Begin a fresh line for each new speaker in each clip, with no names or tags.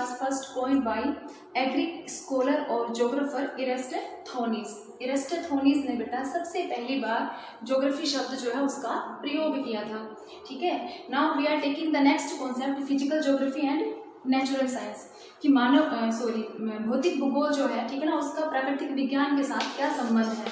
was first coined by Greek scholar और geographer इरेस्टोथेनिस। इरेस्टोथेनिस ने बेटा सबसे पहली बार ज्योग्राफी शब्द जो है उसका प्रयोग किया था। ठीक है, now we are taking the next concept physical geography and natural science कि भौतिक भूगोल जो है, ठीक है ना, उसका प्राकृतिक विज्ञान के साथ क्या संबंध है।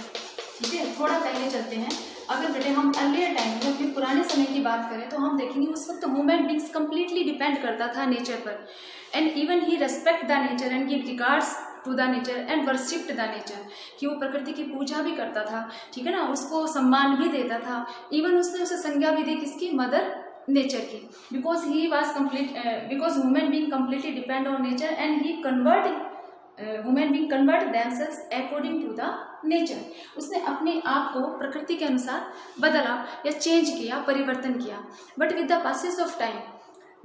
ठीक है, थोड़ा पहले चलते हैं। अगर बेटे हम अर्लियर टाइम में अपने पुराने समय की बात करें तो हम देखेंगे उस वक्त ह्यूमन बींग्स कम्प्लीटली डिपेंड करता था नेचर पर, and even he respect the nature and give regards to the nature and worshipped the nature, कि वो प्रकृति की पूजा भी करता था, ठीक है ना, उसको सम्मान भी देता था। इवन उसने उसे संज्ञा भी दी किसकी, मदर नेचर की, because human being completely depend on nature and he human being convert themselves according to the nature. उसने अपने आप को प्रकृति के अनुसार बदला या चेंज किया, परिवर्तन किया। But with the passes of time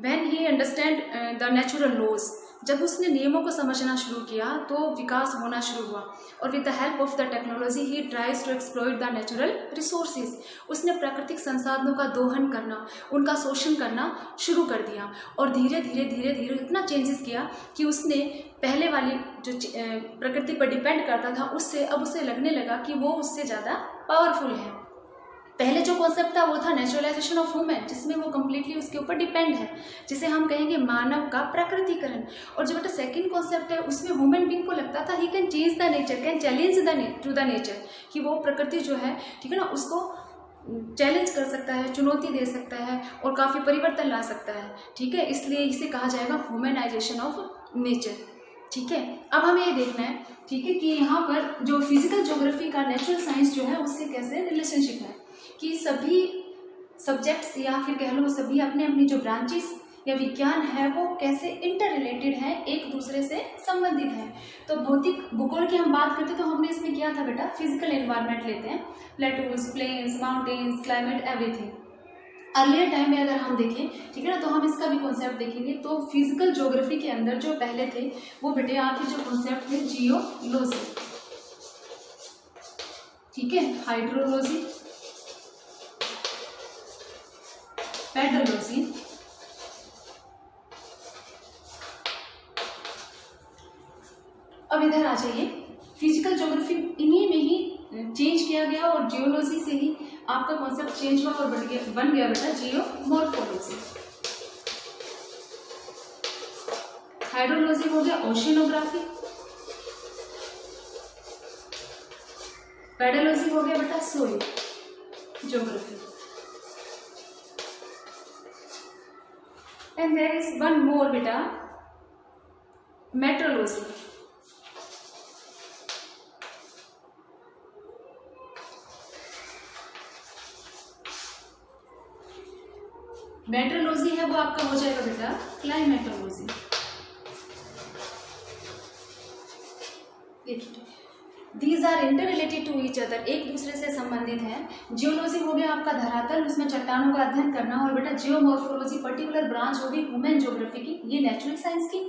when he understand the natural laws, जब उसने नियमों को समझना शुरू किया तो विकास होना शुरू हुआ, और with the help of the technology he tries to exploit the natural resources. उसने प्राकृतिक संसाधनों का दोहन करना, उनका शोषण करना शुरू कर दिया, और धीरे धीरे इतना चेंजेस किया कि उसने पहले वाली जो प्रकृति पर डिपेंड करता था उससे अब उसे लगने लगा कि वो उससे ज़्यादा पावरफुल है। पहले जो कॉन्सेप्ट था वो था नेचुरलाइजेशन ऑफ ह्यूमन, जिसमें वो कम्प्लीटली उसके ऊपर डिपेंड है, जिसे हम कहेंगे मानव का प्राकृतिकरण। और जो बेटा सेकंड कॉन्सेप्ट है उसमें ह्यूमन बींग को लगता था he can change the nature, can challenge to the nature, कि वो प्रकृति जो है, ठीक है ना, उसको चैलेंज कर सकता है, चुनौती दे सकता है और काफ़ी परिवर्तन ला सकता है। ठीक है, इसलिए इसे कहा जाएगा ह्यूमनाइजेशन ऑफ नेचर। ठीक है, अब हमें ये देखना है, ठीक है, कि यहाँ पर जो फिजिकल ज्योग्राफी का नेचुरल साइंस जो है उससे कैसे रिलेशनशिप है, कि सभी सब्जेक्ट्स या फिर कह लो सभी अपने अपनी जो ब्रांचेस या विज्ञान है वो कैसे इंटर रिलेटेड है, एक दूसरे से संबंधित है। तो भौतिक भूगोल की हम बात करते तो हमने इसमें किया था बेटा, फिजिकल एनवायरनमेंट लेते हैं, plateaus, plains, mountains, climate, everything. Earlier time में अगर हम देखें, ठीक है ना, तो हम इसका भी कॉन्सेप्ट देखेंगे। तो फिजिकल ज्योग्राफी के अंदर जो पहले थे वो बेटे आपके जो कॉन्सेप्ट थे जियोलॉजी, ठीक है, हाइड्रोलॉजी, पेडोलॉजी, अब इधर आ जाइए, फिजिकल ज्योग्राफी इन्हीं में ही चेंज किया गया और जियोलॉजी से ही आपका कॉन्सेप्ट चेंज हुआ और बन गया बेटा जियोमॉर्फोलॉजी। हाइड्रोलॉजी हो गया ओशिनोग्राफी, पेडोलॉजी हो गया बेटा soil geography, and there is one more बेटा मेट्रोलॉजी। मेट्रोलॉजी है वो आपका हो जाएगा बेटा क्लाइमेटोलॉजी। देखिए these are inter related to each other, एक दूसरे से संबंधित हैं। जियोलॉजी हो गया आपका धरातल, उसमें चट्टानों का अध्ययन करना, और बेटा जियोमॉर्फोलॉजी पर्टिकुलर ब्रांच होगी ह्यूमन ज्योग्राफी की, ये नेचुरल साइंस की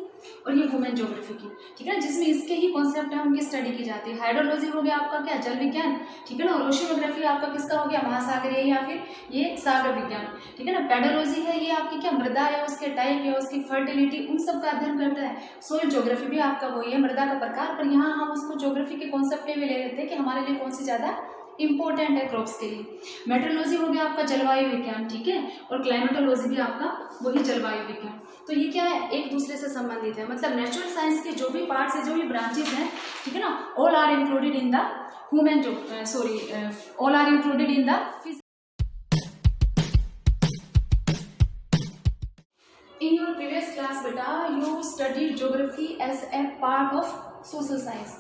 और ये ह्यूमन ज्योग्राफी की, ठीक है, जिसमें इसके ही कॉन्सेप्ट है उनकी स्टडी की जाती है। हाइड्रोलॉजी हो गया आपका क्या, जल विज्ञान, ठीक है ना, और ओशिनोग्राफी आपका किसका हो गया, महासागरीय या फिर ये सागर विज्ञान, ठीक है ना। पेडोलॉजी है ये आपकी क्या, मृदा या उसके टाइप या उसकी फर्टिलिटी, उन सब का अध्ययन करता है। सोइल ज्योग्राफी भी आपका वही है, मृदा का प्रकार, पर यहाँ हम उसको ज्योग्राफी के कॉन्सेप्ट में ले लेते हैं कि हमारे लिए कौन सी ज्यादा इंपॉर्टेंट है क्रॉप्स के लिए। मेट्रोलॉजी हो गया आपका जलवायु विज्ञान, ठीक है, और क्लाइमेटोलॉजी भी आपका वही जलवायु विज्ञान। तो ये क्या है, एक दूसरे से संबंधित है, मतलब नेचुरल साइंस के जो भी पार्ट्स है, जो भी ब्रांचेस हैं, ठीक है ना, all are included in the all are included in the In your previous class beta you studied geography as a part of social science,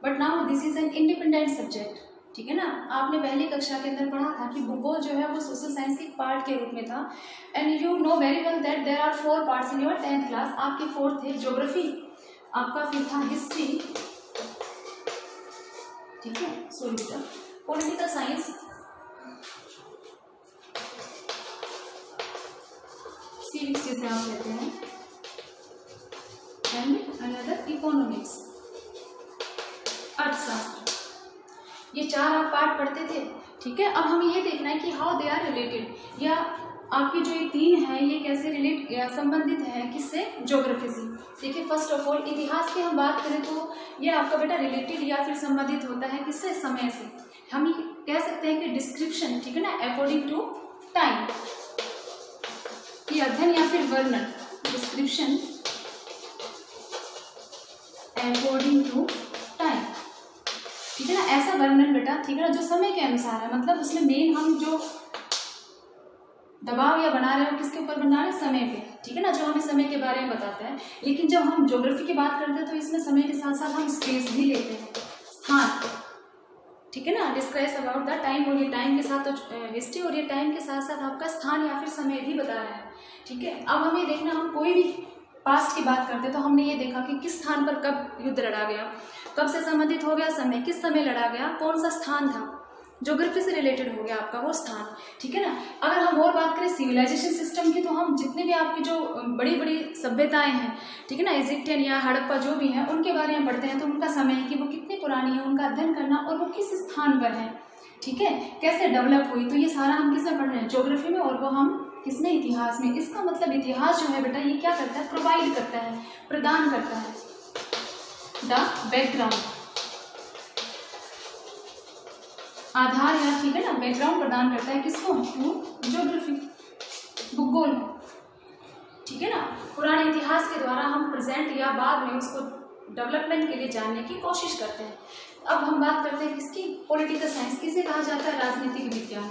but now this is an independent subject, ठीक है ना। आपने पहली कक्षा के अंदर पढ़ा था कि भूगोल जो है वो सोशल साइंस के पार्ट के रूप में था, and you know very well that there are 4 parts in your 10th class. आपके 4th थे ज्योग्राफी, आपका फिर था हिस्ट्री, ठीक है, सॉरी बेटा, पॉलिटिकल साइंस, सिविक्स जिसे आप लेते हैं, एंड अनदर इकोनॉमिक्स, अर्थशास्त्र। ये 4 आप पार्ट पढ़ते थे, ठीक है। अब हमें ये देखना है कि हाउ दे आर रिलेटेड, या आपकी जो ये 3 है ये कैसे रिलेट या संबंधित है किससे? ज्योग्राफी से। देखिए फर्स्ट ऑफ ऑल इतिहास की हम बात करें तो ये आपका बेटा रिलेटेड या फिर संबंधित होता है किससे? समय से। हम ये कह सकते हैं कि डिस्क्रिप्शन, ठीक है ना, अकॉर्डिंग टू टाइम, ये अध्ययन या फिर वर्णन, डिस्क्रिप्शन अकॉर्डिंग टू टाइम, ठीक है ना, ऐसा वर्णन बेटा, ठीक है ना, जो समय के अनुसार है। मतलब उसमें मेन हम जो दबाव या बना रहे हो किसके ऊपर बना रहे हैं? समय पे, ठीक है ना, जो हमें समय के बारे में बताता है। लेकिन जब हम ज्योग्राफी की बात करते हैं तो इसमें समय के साथ साथ हम स्पेस भी लेते हैं, स्थान, ठीक है ना, डिस्क्राइब अबाउट द टाइम, और ये टाइम के साथ तो हिस्ट्री और ये टाइम के साथ साथ आपका स्थान या फिर समय भी बता रहा है, ठीक है। अब हमें देखना, हम कोई भी पास्ट की बात करते हैं तो हमने ये देखा कि किस स्थान पर कब युद्ध लड़ा गया, कब से संबंधित हो गया समय, किस समय लड़ा गया, कौन सा स्थान था, ज्योग्राफी से रिलेटेड हो गया आपका वो स्थान, ठीक है ना। अगर हम और बात करें सिविलाइजेशन सिस्टम की तो हम जितने भी आपकी जो बड़ी बड़ी सभ्यताएं हैं, ठीक है ना, इजिप्टियन या हड़प्पा जो भी हैं उनके बारे में पढ़ते हैं तो उनका समय कि वो कितनी पुरानी है, उनका अध्ययन करना और वो किस स्थान पर है, ठीक है, कैसे डेवलप हुई, तो ये सारा हम किसमें पढ़ रहे हैं? ज्योग्राफी में, और वो हम किसमें? इतिहास में। इसका मतलब इतिहास जो है बेटा ये क्या करता है? प्रोवाइड करता है, प्रदान करता है द बैकग्राउंड, आधार या, ठीक है ना, बैकग्राउंड प्रदान करता है किसको? टू ज्योग्राफी, भूगोल, ठीक है ना। पुराने इतिहास के द्वारा हम प्रेजेंट या बाद में उसको डेवलपमेंट के लिए जानने की कोशिश करते हैं। अब हम बात करते हैं किसकी? पॉलिटिकल साइंस, किसे कहा जाता है? राजनीतिक विज्ञान,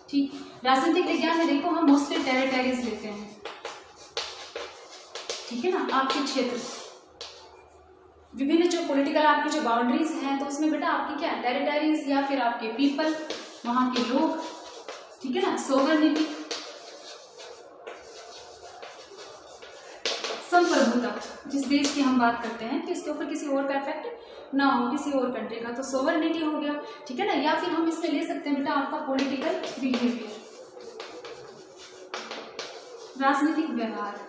ठीक। राजनीतिक विज्ञान में देखो हम मोस्टली टेरिटरीज लेते हैं, ठीक है ना, आपके क्षेत्र, विभिन्न जो पॉलिटिकल आपकी जो बाउंड्रीज हैं तो उसमें बेटा आपकी क्या? टेरिटरीज या फिर आपके पीपल, वहां के लोग, ठीक है ना, सोवरेनिटी, संप्रभुता, जिस देश की हम बात करते हैं तो इसके ऊपर किसी और का इफेक्ट ना हो, किसी और कंट्री का, तो सोवरेनिटी हो गया, ठीक है ना। या फिर हम इसमें ले सकते हैं बेटा आपका पॉलिटिकल बिहेवियर, राजनीतिक व्यवहार,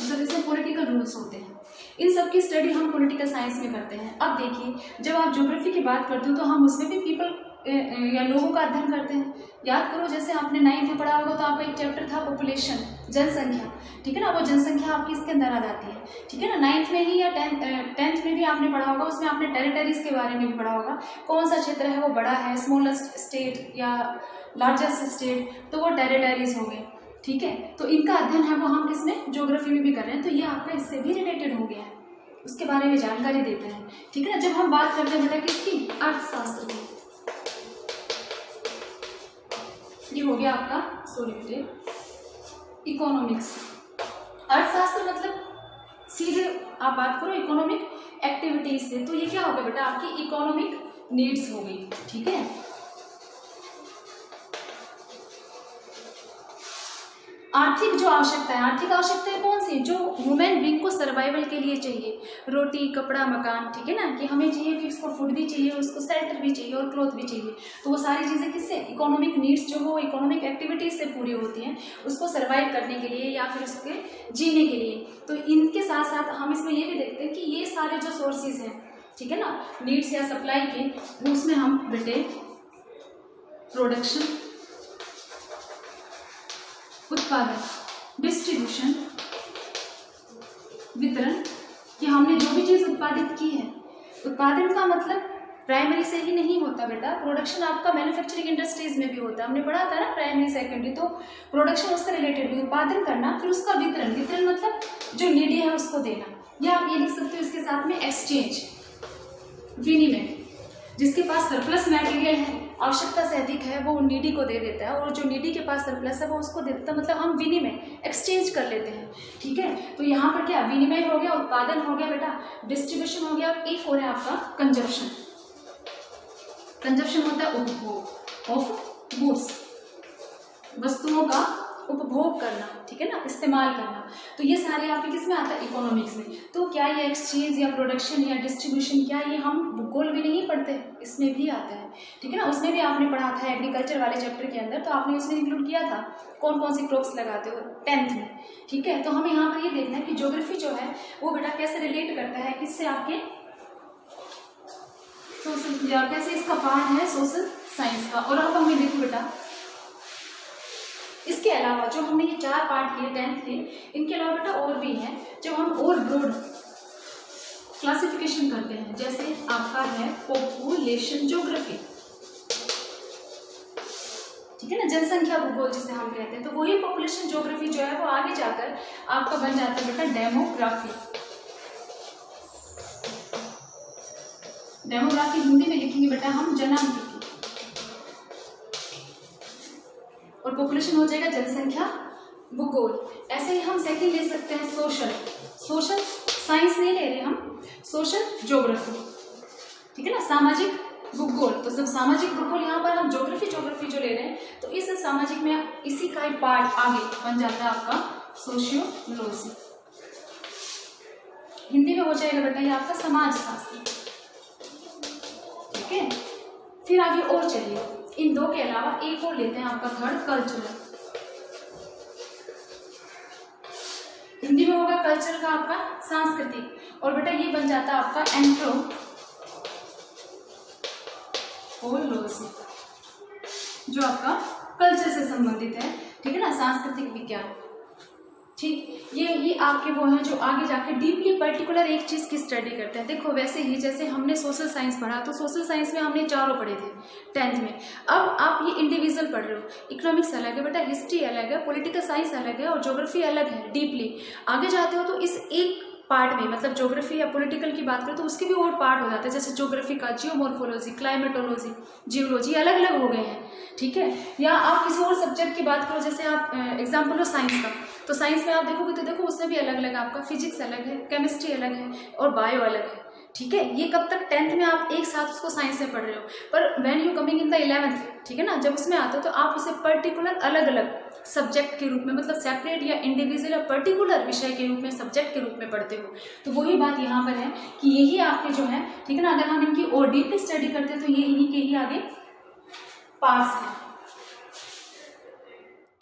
मतलब इसमें पॉलिटिकल रूल्स होते हैं। इन सब की स्टडी हम पॉलिटिकल साइंस में करते हैं। अब देखिए जब आप ज्योग्राफी की बात करते हो तो हम उसमें भी पीपल या लोगों का अध्ययन करते हैं। याद करो जैसे आपने 9th में पढ़ा होगा तो आपका एक चैप्टर था पॉपुलेशन, जनसंख्या, ठीक है ना, वो जनसंख्या आपकी इसके अंदर आ जाती है, ठीक है ना। 9th में ही या 10th में भी आपने पढ़ा होगा, उसमें आपने टेरिटरीज के बारे में भी पढ़ा होगा, कौन सा क्षेत्र है वो बड़ा है, स्मॉलेस्ट स्टेट या लार्जेस्ट स्टेट, तो वो टेरिटरीज हो गए, ठीक है। तो इनका अध्ययन है वो हम किसमें? ज्योग्राफी में भी कर रहे हैं, तो ये आपका इससे भी रिलेटेड हो गया है, उसके बारे में जानकारी देते हैं, ठीक है ना। जब हम बात करते हैं बेटा किसकी? अर्थशास्त्र की, ये हो गया आपका, सॉरी बेटे, इकोनॉमिक्स। अर्थशास्त्र मतलब सीधे आप बात करो इकोनॉमिक एक्टिविटीज से, तो ये क्या हो गया बेटा? आपकी इकोनॉमिक नीड्स हो गई, ठीक है। आर्थिक जो आवश्यकता है, आर्थिक आवश्यकताएं कौन सी? जो ह्यूमन बीइंग को सर्वाइवल के लिए चाहिए, रोटी, कपड़ा, मकान, ठीक है ना, कि हमें चाहिए कि उसको फूड भी चाहिए, उसको शेल्टर भी चाहिए और क्लॉथ भी चाहिए, तो वो सारी चीज़ें किससे? इकोनॉमिक नीड्स जो वो इकोनॉमिक एक्टिविटीज से पूरी होती हैं, उसको सर्वाइव करने के लिए या फिर उसके जीने के लिए। तो इनके साथ साथ हम इसमें ये भी देखते हैं कि ये सारे जो सोर्सेज हैं, ठीक है ना, नीड्स या सप्लाई के, उसमें हम बेटे प्रोडक्शन, उत्पादन, डिस्ट्रीब्यूशन, वितरण, कि हमने जो भी चीज़ उत्पादित की है, उत्पादन का मतलब प्राइमरी से ही नहीं होता बेटा, प्रोडक्शन आपका मैन्युफैक्चरिंग इंडस्ट्रीज में भी होता है, हमने पढ़ा था ना प्राइमरी सेकेंडरी, तो प्रोडक्शन उससे रिलेटेड भी, उत्पादन करना, फिर उसका वितरण, वितरण मतलब जो नीडी है उसको देना, या आप ये लिख सकते हो इसके साथ में एक्सचेंज, विनिमय, जिसके पास सरप्लस मटेरियल है, आवश्यकता से अधिक है, वो नीडी को दे देता है, और जो नीडी के पास सरप्लस है वो उसको दे देता है, मतलब हम विनिमय, एक्सचेंज कर लेते हैं, ठीक है। तो यहाँ पर क्या? विनिमय हो गया, उत्पादन हो गया बेटा, डिस्ट्रीब्यूशन हो गया, एक हो रहा है आपका कंजप्शन। कंजप्शन होता है उपभोग ऑफ गुड्स, वस्तुओं का उपभोग करना, ठीक है ना, इस्तेमाल करना, तो ये सारे आपके किस में आता है? इकोनॉमिक्स में। तो क्या ये एक्सचेंज या प्रोडक्शन या डिस्ट्रीब्यूशन, क्या ये हम भूगोल भी नहीं पढ़ते? इसमें भी आता है, ठीक है ना। उसमें भी आपने पढ़ा था एग्रीकल्चर वाले चैप्टर के अंदर, तो आपने उसमें इंक्लूड किया था कौन कौन सी क्रॉप्स लगाते हो 10th में, ठीक है। तो हमें यहाँ पर ये देखना है कि ज्योग्राफी जो है वो बेटा कैसे रिलेट करता है किससे? आपके सोशल कैसे इसका पार्ट है सोशल साइंस का। और अब हमें देखो बेटा, इसके अलावा जो हमने ये 4 पार्ट किए 10th के, इनके अलावा बेटा और भी हैं जब हम और ब्रॉड क्लासिफिकेशन करते हैं। जैसे आपका है पॉपुलेशन ज्योग्राफी, ठीक है ना, जनसंख्या भूगोल जिसे हम कहते हैं। तो वही पॉपुलेशन ज्योग्राफी जो है वो आगे जाकर आपका बन जाता है बेटा डेमोग्राफी। डेमोग्राफी हिंदी में लिखेंगे बेटा हम जनांकिकी, और पॉपुलेशन हो जाएगा जनसंख्या भूगोल। ऐसे ही हम सेकंड ले सकते हैं सोशल साइंस नहीं ले रहे हम, सोशल ज्योग्राफी, ठीक है ना, सामाजिक भूगोल। तो जब सामाजिक भूगोल यहाँ पर हम ज्योग्राफी जो ले रहे हैं, तो इस सामाजिक में इसी का एक पार्ट आगे बन जाता है आपका सोशियोलॉजी। हिंदी में हो जाएगा बेटा ये आपका समाज शास्त्र, ठीक है। फिर आगे और चलिए, इन 2 के अलावा एक और लेते हैं आपका थर्ड कल्चरल। हिंदी में होगा कल्चर का आपका सांस्कृतिक, और बेटा ये बन जाता है आपका एंथ्रोपोलॉजी, जो आपका कल्चर से संबंधित है, ठीक है ना, सांस्कृतिक विज्ञान। ठीक, ये आपके वो हैं जो आगे जाके डीपली पर्टिकुलर एक चीज़ की स्टडी करते हैं। देखो वैसे ही जैसे हमने सोशल साइंस पढ़ा, तो सोशल साइंस में हमने 4 पढ़े थे 10th में। अब आप ये इंडिविजुअल पढ़ रहे हो, इकोनॉमिक्स अलग है बेटा, हिस्ट्री अलग है, पॉलिटिकल साइंस अलग है, और ज्योग्राफी अलग है। डीपली आगे जाते हो तो इस एक पार्ट में, मतलब ज्योग्राफी या पॉलिटिकल की बात करें तो उसके भी और पार्ट हो जाते हैं, जैसे ज्योग्राफी का जियोमॉर्फोलॉजी, क्लाइमेटोलॉजी, जियोलॉजी अलग अलग हो गए हैं, ठीक है। या आप किसी और सब्जेक्ट की बात करो, जैसे आप एग्जाम्पल लो साइंस का, तो साइंस में आप देखोगे तो देखो उसमें भी अलग अलग, आपका फिजिक्स अलग है, केमिस्ट्री अलग है, और बायो अलग है, ठीक है। ये कब तक 10th में आप एक साथ उसको साइंस में पढ़ रहे हो, पर when you coming in the 11th, ठीक है ना, जब उसमें आते हो तो आप उसे पर्टिकुलर अलग अलग सब्जेक्ट के रूप में, मतलब सेपरेट या इंडिविजुअल या पर्टिकुलर विषय के रूप में, सब्जेक्ट के रूप में पढ़ते हो। तो वही बात यहाँ पर है कि यही आपके जो है, ठीक है ना, अगर हम इनकी और डीपली स्टडी करते हैं तो ये इन्हीं के ही आगे पास है।